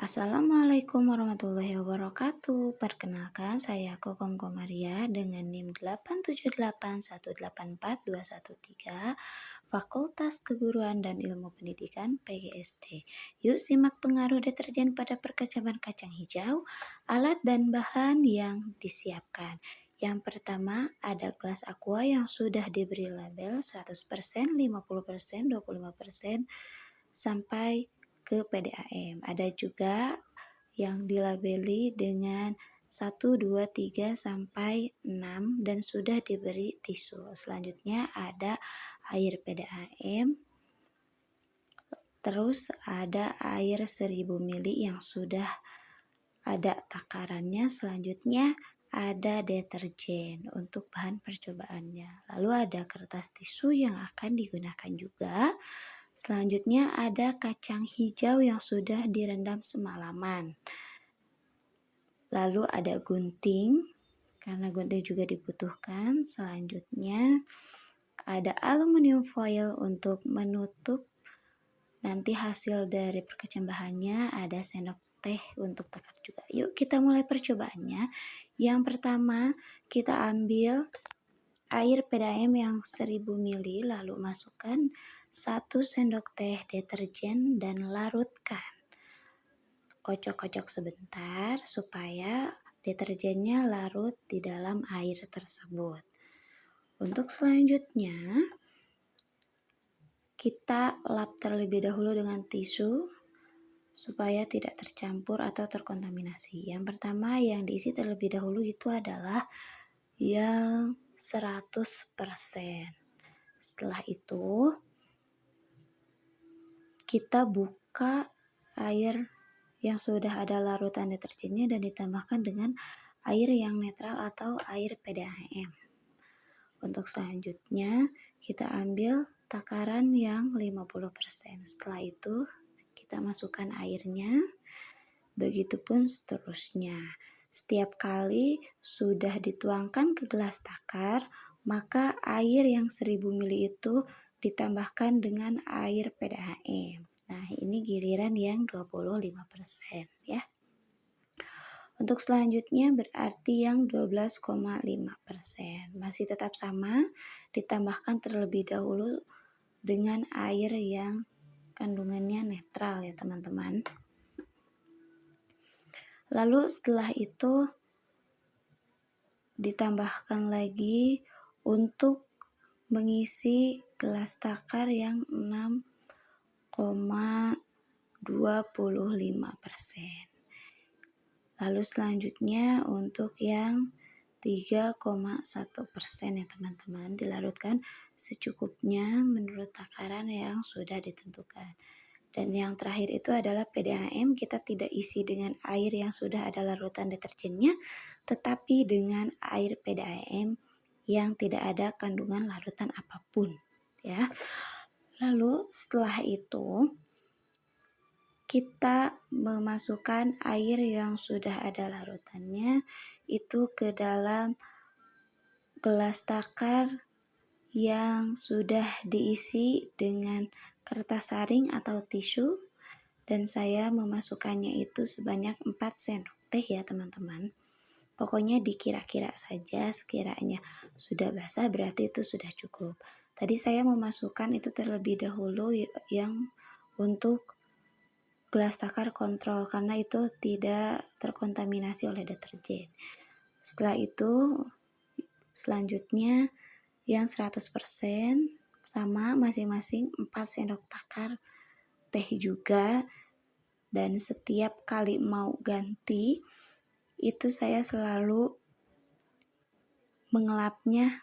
Assalamualaikum warahmatullahi wabarakatuh. Perkenalkan, saya Kokom Komaria dengan NIM 878184213, Fakultas Keguruan dan Ilmu Pendidikan PGSD. Yuk simak pengaruh deterjen pada perkecapan kacang hijau, alat dan bahan yang disiapkan. Yang pertama, ada gelas aqua yang sudah diberi label 100%, 50%, 25%, sampai ke PDAM. Ada juga yang dilabeli dengan 1, 2, 3, sampai 6 dan sudah diberi tisu. Selanjutnya ada air PDAM, terus ada air 1000 ml yang sudah ada takarannya. Selanjutnya ada deterjen untuk bahan percobaannya. Lalu ada kertas tisu yang akan digunakan juga. Selanjutnya ada kacang hijau yang sudah direndam semalaman. Lalu ada gunting, karena gunting juga dibutuhkan. Selanjutnya ada aluminium foil untuk menutup nanti hasil dari perkecambahannya. Ada sendok teh untuk takar juga. Yuk kita mulai percobaannya. Yang pertama kita ambil air PDAM yang 1000 ml, lalu masukkan 1 sendok teh deterjen dan larutkan. Kocok-kocok sebentar supaya deterjennya larut di dalam air tersebut. Untuk selanjutnya, kita lap terlebih dahulu dengan tisu supaya tidak tercampur atau terkontaminasi. Yang pertama yang diisi terlebih dahulu itu adalah yang 100%. Setelah itu kita buka air yang sudah ada larutan deterjennya dan ditambahkan dengan air yang netral atau air PDAM. Untuk selanjutnya kita ambil takaran yang 50%. Setelah itu kita masukkan airnya, begitupun seterusnya. Setiap kali sudah dituangkan ke gelas takar, maka air yang 1000 ml itu ditambahkan dengan air PDAM. Nah, ini giliran yang 25% ya. Untuk selanjutnya berarti yang 12,5%. Masih tetap sama, ditambahkan terlebih dahulu dengan air yang kandungannya netral ya teman-teman. Lalu setelah itu ditambahkan lagi untuk mengisi gelas takar yang 6,25%. Lalu selanjutnya untuk yang 3,1% ya teman-teman, dilarutkan secukupnya menurut takaran yang sudah ditentukan. Dan yang terakhir itu adalah PDAM, kita tidak isi dengan air yang sudah ada larutan deterjennya, tetapi dengan air PDAM yang tidak ada kandungan larutan apapun ya. Lalu setelah itu kita memasukkan air yang sudah ada larutannya itu ke dalam gelas takar yang sudah diisi dengan kertas saring atau tisu, dan saya memasukkannya itu sebanyak 4 sendok teh ya teman-teman. Pokoknya dikira-kira saja, sekiranya sudah basah berarti itu sudah cukup. Tadi saya memasukkan itu terlebih dahulu yang untuk gelas takar kontrol karena itu tidak terkontaminasi oleh deterjen. Setelah itu selanjutnya yang 100% sama masing-masing 4 sendok takar teh juga, dan setiap kali mau ganti itu saya selalu mengelapnya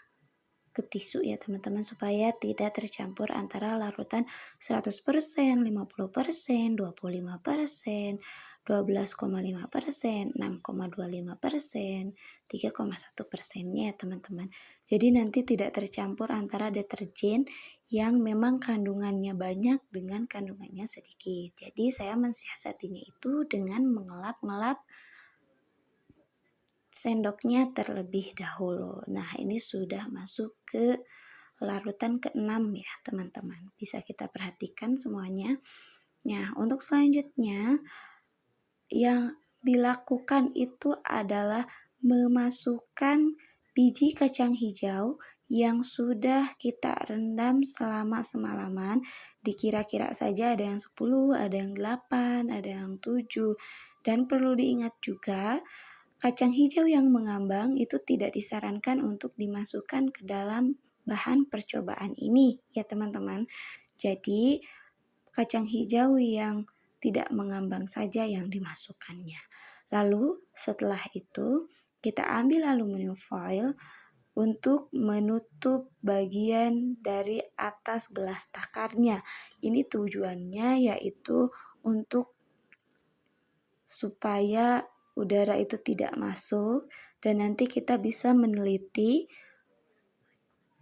ke tisu ya teman-teman supaya tidak tercampur antara larutan 100%, 50%, 25%, 12,5%, 6,25%, 3,1%-nya ya teman-teman. Jadi nanti tidak tercampur antara deterjen yang memang kandungannya banyak dengan kandungannya sedikit. Jadi saya mensiasatinya itu dengan mengelap-ngelap sendoknya terlebih dahulu. Nah, ini sudah masuk ke larutan ke-6 ya teman-teman. Bisa kita perhatikan semuanya. Nah, untuk selanjutnya yang dilakukan itu adalah memasukkan biji kacang hijau yang sudah kita rendam selama semalaman. Dikira-kira saja ada yang 10, ada yang 8, ada yang 7. Dan perlu diingat juga, kacang hijau yang mengambang itu tidak disarankan untuk dimasukkan ke dalam bahan percobaan ini ya teman-teman. Jadi kacang hijau yang tidak mengambang saja yang dimasukkannya. Lalu setelah itu kita ambil aluminium foil untuk menutup bagian dari atas gelas takarnya. Ini tujuannya yaitu untuk supaya udara itu tidak masuk dan nanti kita bisa meneliti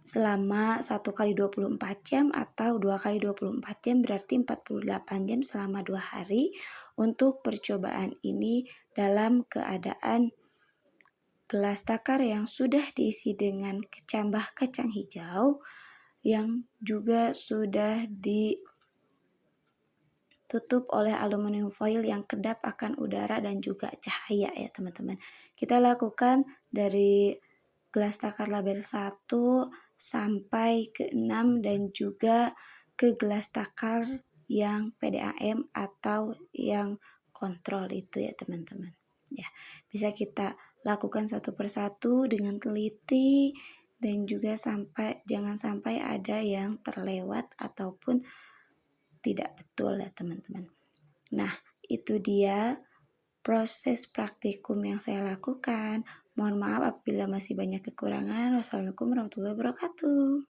selama 1 kali 24 jam atau 2 kali 24 jam berarti 48 jam selama 2 hari untuk percobaan ini dalam keadaan gelas takar yang sudah diisi dengan kecambah kacang hijau yang juga sudah ditutup oleh aluminium foil yang kedap akan udara dan juga cahaya ya teman-teman. Kita lakukan dari gelas takar label 1 sampai ke 6 dan juga ke gelas takar yang PDAM atau yang kontrol itu ya teman-teman. Ya, bisa kita lakukan satu persatu dengan teliti dan juga jangan sampai ada yang terlewat ataupun tidak betul ya teman-teman. Nah, itu dia proses praktikum yang saya lakukan. Mohon maaf apabila masih banyak kekurangan. Wassalamualaikum warahmatullahi wabarakatuh.